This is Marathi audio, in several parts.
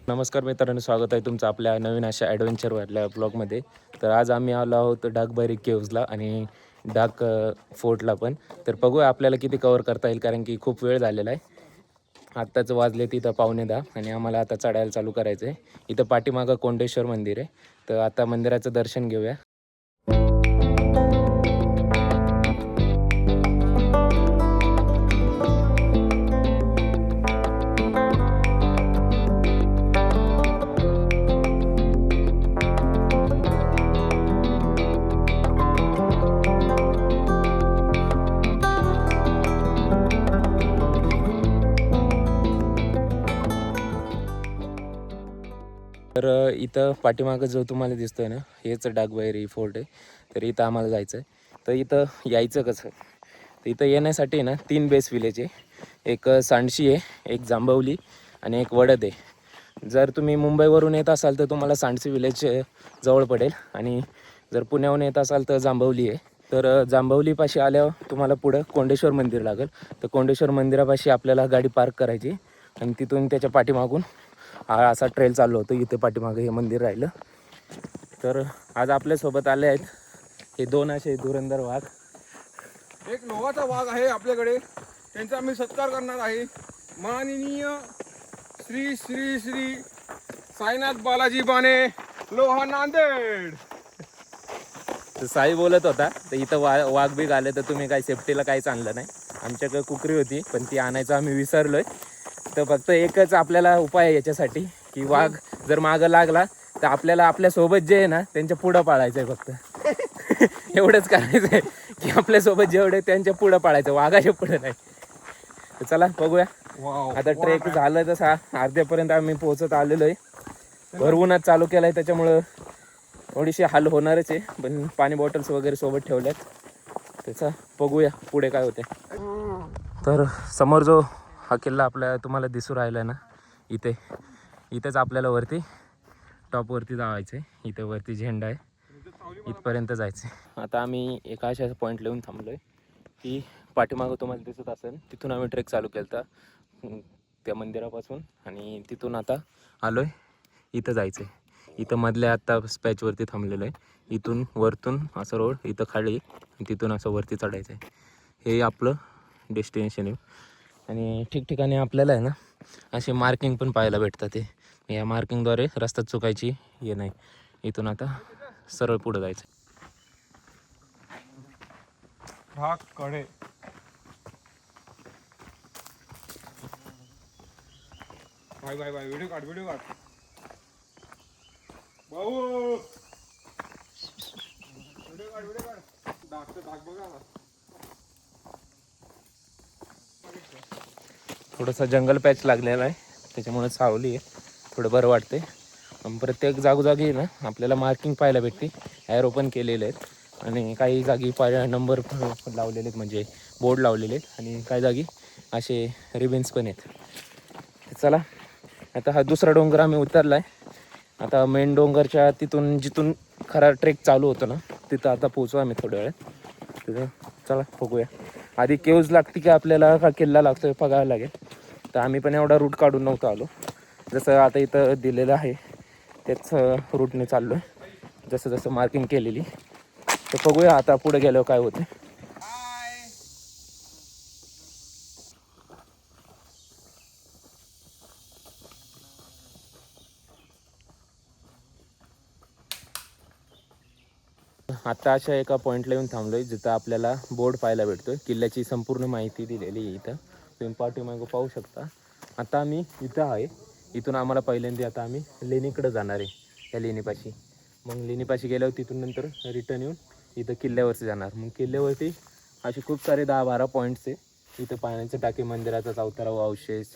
नमस्कार मित्रांनो, स्वागत आहे तुमचं आपल्या नवीन अशा ॲडव्हेंचरवरल्या ब्लॉगमध्ये. तर आज आम्ही आलो आहोत डागबारी केव्जला आणि डाक फोर्टला पण. तर बघूया आपल्याला किती कवर करता येईल, कारण की खूप वेळ झालेला आहे. आत्ताच वाजले तिथं 9:15 आणि आम्हाला आता चढायला चालू करायचं आहे. इथं पाठीमागं कोंडेश्वर मंदिर आहे, तर आता मंदिराचं दर्शन घेऊया. तर इथं पाठीमागं जो तुम्हाला दिसतोय ना, हेच डागबारी फोर्ट आहे. तर इथं आम्हाला जायचं आहे. तर इथं यायचं कसं? तर इथं येण्यासाठी ना 3 बेस विलेज आहे. एक सांडशी आहे, एक जांभवली आणि एक वडद आहे. जर तुम्ही मुंबईवरून येत असाल तर तुम्हाला सांडशी विलेज जवळ पडेल, आणि जर पुण्याहून येत असाल तर जांभवली आहे. तर जांभवलीपाशी आल्यावर तुम्हाला पुढं कोंडेश्वर मंदिर लागेल. तर कोंडेश्वर मंदिरापाशी आपल्याला गाडी पार्क करायची आणि तिथून त्याच्या पाठीमागून हा असा ट्रेल चालू होतो. इथे पाठीमागे हे मंदिर राहिलं. तर आज आपल्यासोबत आले आहेत हे 2 असे धुरंधर वाघ. एक लोहाचा वाघ आहे आपल्याकडे, त्यांचा आम्ही सत्कार करणार आहे. माननीय श्री श्री श्री साईनाथ बालाजी बाने, लोहा, नांदेड. तर साई बोलत होता, तर इथं वाघ बी आले तर तुम्ही काय सेफ्टीला काहीच आणलं नाही. आमच्याकडे कुकरी होती पण ती आणायचं आम्ही विसरलोय. तर फक्त एकच आपल्याला उपाय आहे याच्यासाठी, की वाघ जर मागं लागला तर आपल्याला आपल्यासोबत जे आहे ना त्यांच्या पुढं पाळायचं आहे फक्त. एवढंच करायचं आहे की आपल्यासोबत जेवढे त्यांच्या पुढं पाळायचं, वाघाच्या पुढं नाही. तर चला बघूया. आता ट्रेक झालं तसा अर्ध्यापर्यंत आम्ही पोहोचत आलेलो आहे. भरवूनच चालू केलं आहे, त्याच्यामुळं थोडीशी हाल होणारच आहे, पण पाणी बॉटल्स वगैरे सोबत ठेवल्यात. त्याचा बघूया पुढे काय होते. तर समोर जो हा किल्ला आपल्याला तुम्हाला दिसू राहिला ना, इथेच आपल्याला वरती टॉपवरती जायचं आहे. इथे वरती झेंडा आहे, इथपर्यंत जायचं आहे. आता आम्ही एका अशा पॉईंट लिहून थांबलो आहे की पाठीमागं तुम्हाला दिसत असेल, तिथून आम्ही ट्रेक चालू केला होता त्या मंदिरापासून, आणि तिथून आता आलो आहे इथं जायचं आहे. इथं मधल्या आत्ता स्पॅचवरती थांबलेलं आहे. इथून वरतून असं रोड इथं खाली, तिथून असं वरती चढायचं आहे. हे आपलं डेस्टिनेशन आहे. आणि ठिकठिकाणी आपल्याला आहे ना असे मार्किंग पण पाहायला भेटतात. ते या मार्किंगद्वारे रस्ता चुकायची हे नाही. इथून आता सरळ पुढं जायचं. भाग कडे बाय बाय बाय. व्हिडिओ काढ भाऊ. व्हिडिओ काढ. डाग बघा. थोडंसं जंगल पॅच लागलेला आहे, त्याच्यामुळे सावली आहे, थोडं बरं वाटते. प्रत्येक जागोजागी ना आपल्याला मार्किंग पाहायला भेटते. ॲरो पण केलेले आहेत आणि काही जागी नंबर लावलेले आहेत, म्हणजे बोर्ड लावलेले आहेत, आणि काही जागी असे रिबिन्स पण आहेत. चला आता हा दुसरा डोंगर आम्ही उतरला आहे. आता मेन डोंगरच्या जिथून खरा ट्रेक चालू होतो ना, तिथं आता पोचू आम्ही थोड्या वेळात. तिथं चला बघूया. आधी केव्ज लागते की आपल्याला का किल्ला लागतो हे बघायला लागेल. तर आम्ही पण एवढा रूट काढून नव्हतो आलो, जसं आता इथं दिलेलं आहे त्याच रूटने चाललो आहे, जसं जसं मार्किंग केलेली. तर बघूया आता पुढे गेल्यावर काय होते. आता अशा एका पॉईंटला येऊन थांबलोय जिथं आपल्याला बोर्ड पाहायला भेटतोय. किल्ल्याची संपूर्ण माहिती दिलेली आहे इथं, तुम्ही पाठीमागं पाहू शकता. आता आम्ही इथं आहे. इथून आम्हाला पहिल्यांदा आता आम्ही लेणीकडे जाणार आहे, त्या लेणीपाशी. मग लेणीपाशी गेल्यावर तिथून नंतर रिटर्न येऊन इथं किल्ल्यावरती जाणार. मग किल्ल्यावरती असे खूप सारे 10-12 पॉईंट्स आहे. इथं पाण्याचे टाकी, मंदिराचा चौथरा अवशेष,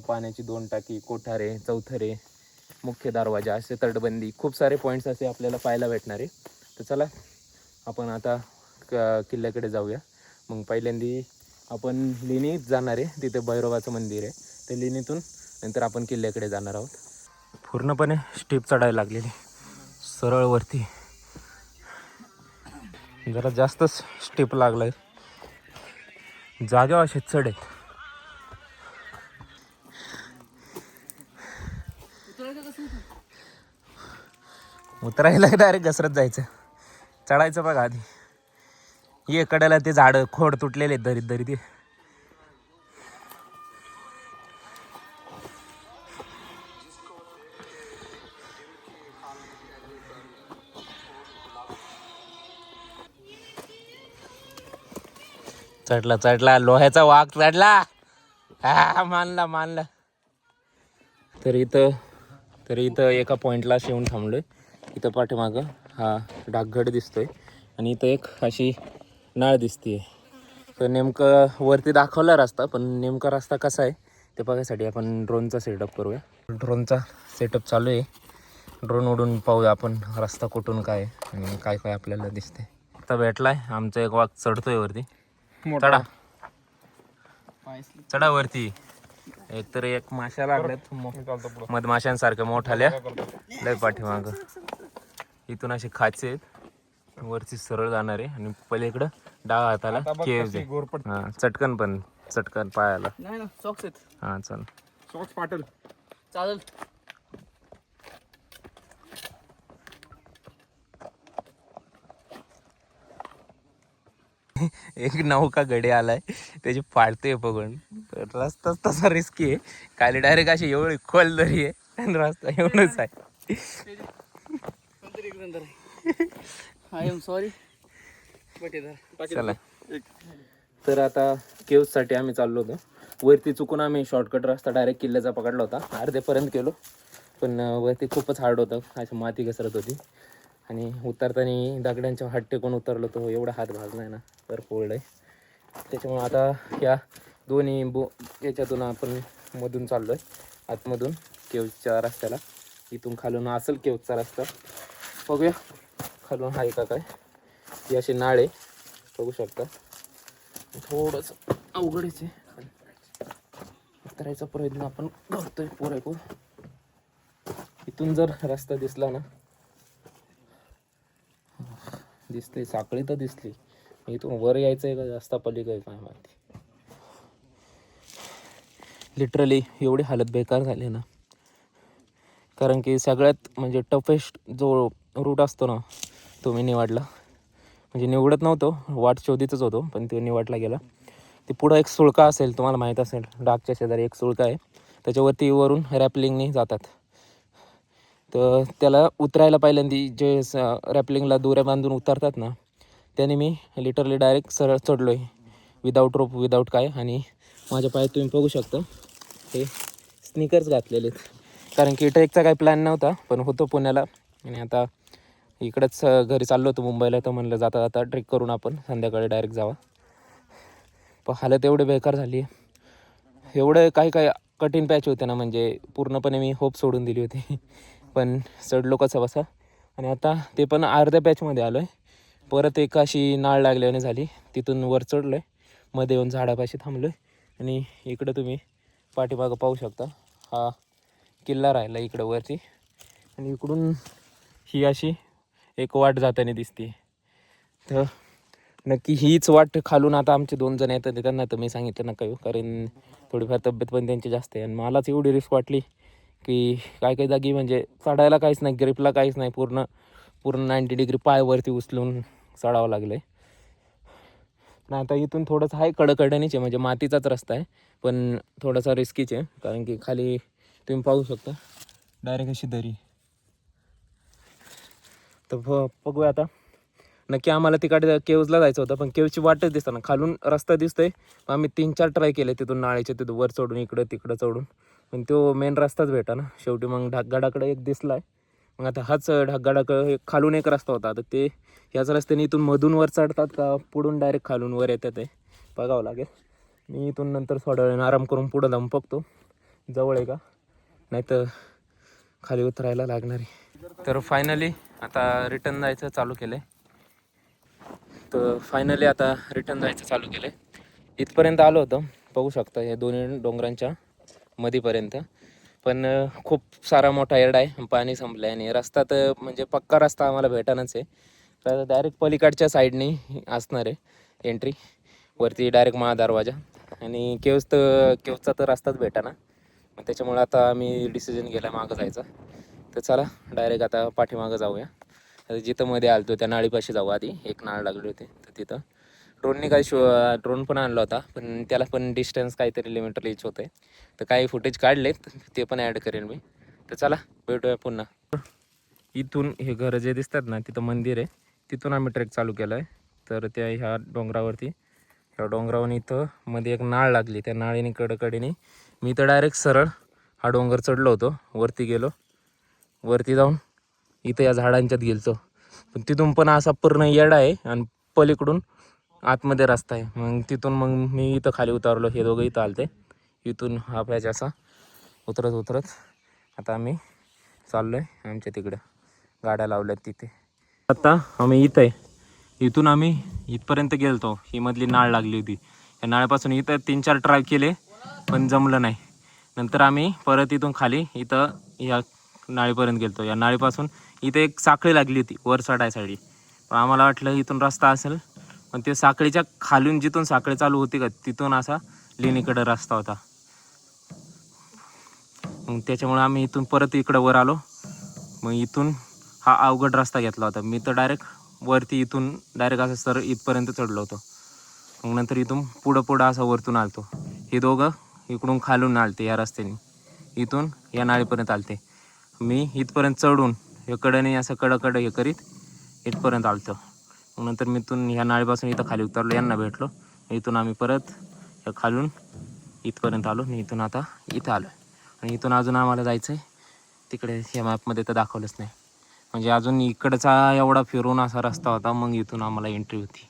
पाण्याची 2 टाकी, कोठारे, चौथरे, मुख्य दरवाजा, असे तटबंदी, खूप सारे पॉईंट्स असे आपल्याला पाहायला भेटणार आहे. तर चला आपण आता किल्ल्याकडे जाऊया. मग पहिल्यांदा आपण लेणीत जाणार आहे, तिथे भैरवाचं मंदिर आहे. ते लेणीतून नंतर आपण किल्ल्याकडे जाणार आहोत. पूर्णपणे स्टेप चढायला लागलेली सरळ वरती. जरा जास्तच स्टेप लागलाय. जागेवर असे चढ आहेत. उतरायला डायरेक्ट घसरत जायचं. चढायचं बघा आधी. ये कडेला ते झाड खोड तुटलेले आहेत दरीत दरीत. चढला चढला लोह्याचा वाघ चढला. हा मानला. तर इथं एका पॉइंटला येऊन थांबलोय. इथं पाठीमागं हा डाकघड दिसतोय आणि इथं एक अशी नाळ दिसते. तर नेमकं वरती दाखवला रस्ता, पण नेमका रस्ता कसा आहे ते बघायसाठी आपण ड्रोनचा सेटअप करूया. ड्रोनचा सेटअप चालू आहे. ड्रोन उडून पाहूया आपण रस्ता कुठून काय आणि काय काय आपल्याला दिसते. आता भेटलाय आमचा एक वाघ चढतोय वरती. चढा चढा वरती. एकतर एक माश्या लागल्यात मधमाशांसारख्या मोठाल्या लय पाठीमाग. इथून अशी खाचे आहेत वरती सरळ जाणार आहे आणि पलीकडं डावा हाताला केव्ह आहे. हा चटकन पायाला. हा चल सॉक्स पाटल चालेल. एक नौका गडी आलाय त्याची फाडते बघून. रस्ताच तसा रिस्की आहे. खाली डायरेक्ट अशी एवढी खोल दरी आहे आणि रस्ता एवढंच आहे. I am sorry. चला तर आता केव्ह साठी आम्ही चाललो होतो. वरती चुकून आम्ही शॉर्टकट रस्ता डायरेक्ट किल्ल्याचा पकडला होता. अर्ध्यापर्यंत गेलो पण वरती खूपच हार्ड होतं. अशी माती घसरत होती आणि उतरताना दगडांच्या हात टेकून उतरलो तो एवढा हात भाजला आहे ना तर पोळलं आहे. त्याच्यामुळं आता या दोन्ही याच्यातून आपण मधून चाललो आहे आतमधून केव्हच्या रस्त्याला. इथून खालून असेल केव्हचा रस्ता. बघूया खालून आहे का काय. ही अशी नाळ आहे बघू शकता. थोडंसं अवघडच आहे. उतरायचा प्रयत्न आपण करतोय पुरेपूर. इथून जर रस्ता दिसला ना दिसते साखळी तर दिसली. इथून वर यायचं आहे का जास्त पलीकडे काय माहिती. लिटरली एवढी हालत बेकार झाली ना. कारण की सगळ्यात म्हणजे टफेस्ट जो रूट असतो ना तो मी निवडला. म्हणजे निवडत नव्हतो, वाट शोधीतच होतो पण तो निवडला गेला. ते पुढं एक सुळका असेल तुम्हाला माहीत असेल. डाकच्या शेजारी एक सुळका आहे त्याच्यावरती वरून रॅपलिंगने जातात. तर त्याला उतरायला पहिल्यांदा जे रॅपलिंगला दोऱ्या बांधून उतरतात ना त्याने मी लिटरली डायरेक्ट सरळ चढलो आहे विदाऊट रोप विदाऊट काय. आणि माझ्या पायात तुम्ही बघू शकता हे स्निकर्स घातलेले आहेत. कारण की ट्रेकचा काही प्लॅन नव्हता पण होतो पुण्याला आणि आता इकडंच घरी चाललो होतो मुंबईला. तर म्हणलं जाता जाता ट्रेक करून आपण संध्याकाळी डायरेक्ट जावा. पण हालत एवढी बेकार झाली आहे. एवढं काही कठीण पॅच होते ना म्हणजे पूर्णपणे मी होप सोडून दिली होती. पण चढलो कसं बसा आणि आता ते पण अर्ध्या पॅचमध्ये आलो आहे. परत एक अशी नाळ लागल्याने झाली तिथून वर चढलो आहे. मध्ये येऊन झाडापाशी थांबलो आहे आणि इकडं तुम्ही पाठीमागं पाहू शकता हा किल्ला राहिला इकडं वरती. आणि इकडून ही अशी एक वाट जाताना दिसते. तर नक्की हीच वाट खालून आता आमचे 2 जण येतात त्यांना तर मी सांगितलं नका येऊ. कारण थोडीफार तब्येत पण त्यांची जास्त आहे आणि मलाच एवढी रिस्क वाटली की काही जागी म्हणजे चढायला काहीच नाही, ग्रिपला काहीच नाही. पूर्ण 90 डिग्री पायवरती उचलून चढावं लागलं आहे. पण आता इथून थोडंसं आहे कडकडणीचे म्हणजे मातीचाच रस्ता आहे पण थोडासा रिस्कीच आहे. कारण की खाली तुम्ही पाहू शकता डायरेक्ट अशी दरी. तर बघूया आता. नक्की आम्हाला तिकडे केव्हजला जायचं होतं पण केव्हची वाटच दिसताना खालून रस्ता दिसतोय. आम्ही 3-4 ट्राय केले तिथून नाळेचे तिथून वर चढून इकडं तिकडं चढून पण तो मेन रस्ताच भेटा ना. शेवटी मग ढाकगडाकडे एक दिसला आहे. मग आता हाच ढाकगडाकडे खालून एक रस्ता होता. आता ते ह्याच रस्त्याने इथून मधून वर चढतात का पुढून डायरेक्ट खालून वर येतात ते बघावं लागेल. मी इथून नंतर थोड्या वेळाने आराम करून पुढं जाऊन बघतो जवळ आहे का नाही तर खाली उतरायला लागणार आहे. तर फायनली आता रिटर्न जायचं चालू केलं आहे. तर फायनली आता रिटर्न जायचं चालू केलं आहे. इथपर्यंत आलो होतं बघू शकता या दोन्ही डोंगरांच्या मध्येपर्यंत. पण खूप सारा मोठा एरडा आहे पाणी संपलं आहे आणि रस्ता तर म्हणजे पक्का रस्ता आम्हाला भेटानाच आहे. तर डायरेक्ट पलीकडच्या साईडने असणार आहे एंट्री. वरती डायरेक्ट महादरवाजा आणि केव्सचा तर रस्ताच भेटा ना. मग त्याच्यामुळे आता आम्ही डिसिजन केला मागं जायचा. तर चला डायरेक्ट आता पाठीमागं जाऊया. आता जिथं मध्ये आलतो त्या नाळीपाशी जाऊ. आधी एक नाळ लागली होती तर तिथं ड्रोनने काही ड्रोन पण आणला होता, पण त्याला पण डिस्टन्स काहीतरी लिमिट रीच होतं आहे. तर काही फुटेज काढलेत ते पण ॲड करेन मी. तर चला भेटूया पुन्हा. इथून हे घरं जे दिसतात ना तिथं मंदिर आहे, तिथून आम्ही ट्रेक चालू केला आहे. तर त्या ह्या डोंगरावरती ह्या डोंगरावरून इथं मध्ये एक नाळ लागली, त्या नाळीने कडकडेने मी तर डायरेक्ट सरळ हा डोंगर चढलो होतो. वरती गेलो, वरती जाऊन इथं या झाडांच्यात गेलतो. पण तिथून पण असा पूर्ण येडा आहे आणि पलीकडून आतमध्ये रस्ता आहे. मग तिथून मग मी इथं खाली उतरलो. हे दोघं इथं आलते. इथून हा पॅच असा उतरत आता आम्ही चाललो आहे आमच्या तिकडं. गाड्या लावल्यात तिथे. आता आम्ही इथं आहे. इथून आम्ही इथपर्यंत गेलतो. ही मधली नाळ लागली होती. या नाळ्यापासून इथं 3-4 ट्राय केले पण जमलं नाही. नंतर आम्ही परत इथून खाली इथं या नाळीपर्यंत गेलतो. या नाळीपासून इथे एक साखळी लागली होती वर चढायसाठी. पण आम्हाला वाटलं इथून रस्ता असेल, पण ते साखळीच्या खालून जिथून साखळी चालू होती का तिथून असा लेणीकडे रस्ता होता. मग त्याच्यामुळे आम्ही इथून परत इकडं वर आलो. मग इथून हा अवघड रस्ता घेतला होता. मी तर डायरेक्ट वरती इथून डायरेक्ट असं सर इथपर्यंत चढलो होतो. मग नंतर इथून पुढं असं वरतून आलतो. हे दोघं इकडून खालून आलते या रस्त्याने, इथून या नाळीपर्यंत आलते. मी इथपर्यंत चढून हे कडेने असं कडं हे करीत इथपर्यंत आलतो. मग नंतर मी इथून ह्या नाळीपासून इथं खाली उतरलो, यांना भेटलो. इथून आम्ही परत खालून इथपर्यंत आलो आणि इथून आता इथं आलो. आणि इथून अजून आम्हाला जायचं आहे तिकडे. ह्या मॅपमध्ये तर दाखवलंच नाही. म्हणजे अजून इकडचा एवढा फिरून असा रस्ता होता. मग इथून आम्हाला एंट्री होती.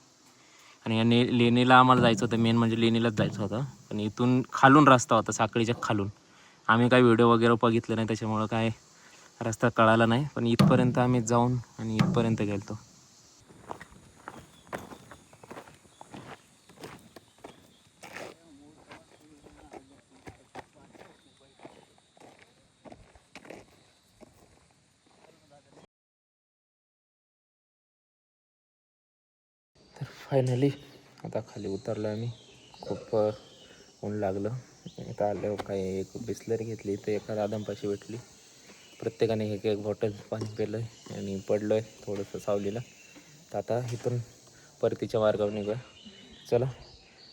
आणि या लेणीला आम्हाला जायचं होतं. मेन म्हणजे लेणीलाच जायचं होतं. पण इथून खालून रस्ता होता, साखळीच्या खालून. आम्ही काही व्हिडिओ वगैरे बघितले नाही त्याच्यामुळं काय रस्ता कळाला नाही. पण इथपर्यंत आम्ही जाऊन आणि इथपर्यंत गेलतो. तर फायनली आता खाली उतरलो आम्ही. खूप ऊन लागलं. इथं आल्यावर काय एक बिस्लरी घेतली, तर एका दादांपाशी भेटली. प्रत्येकाने एक बॉटल पाणी पिलं आहे आणि पडलो आहे थोडंसं सावलीला. तर आता इथून परतीच्या मार्गावर निघूया. चला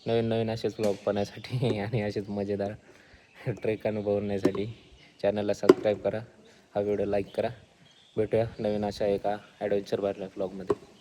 नवीन असेच ब्लॉग पाहण्यासाठी आणि असेच मजेदार ट्रेक अनुभवण्यासाठी चॅनलला सबस्क्राईब करा, हा व्हिडिओ लाईक करा. भेटूया नवीन अशा एका ॲडव्हेंचर भरल्या ब्लॉगमध्ये.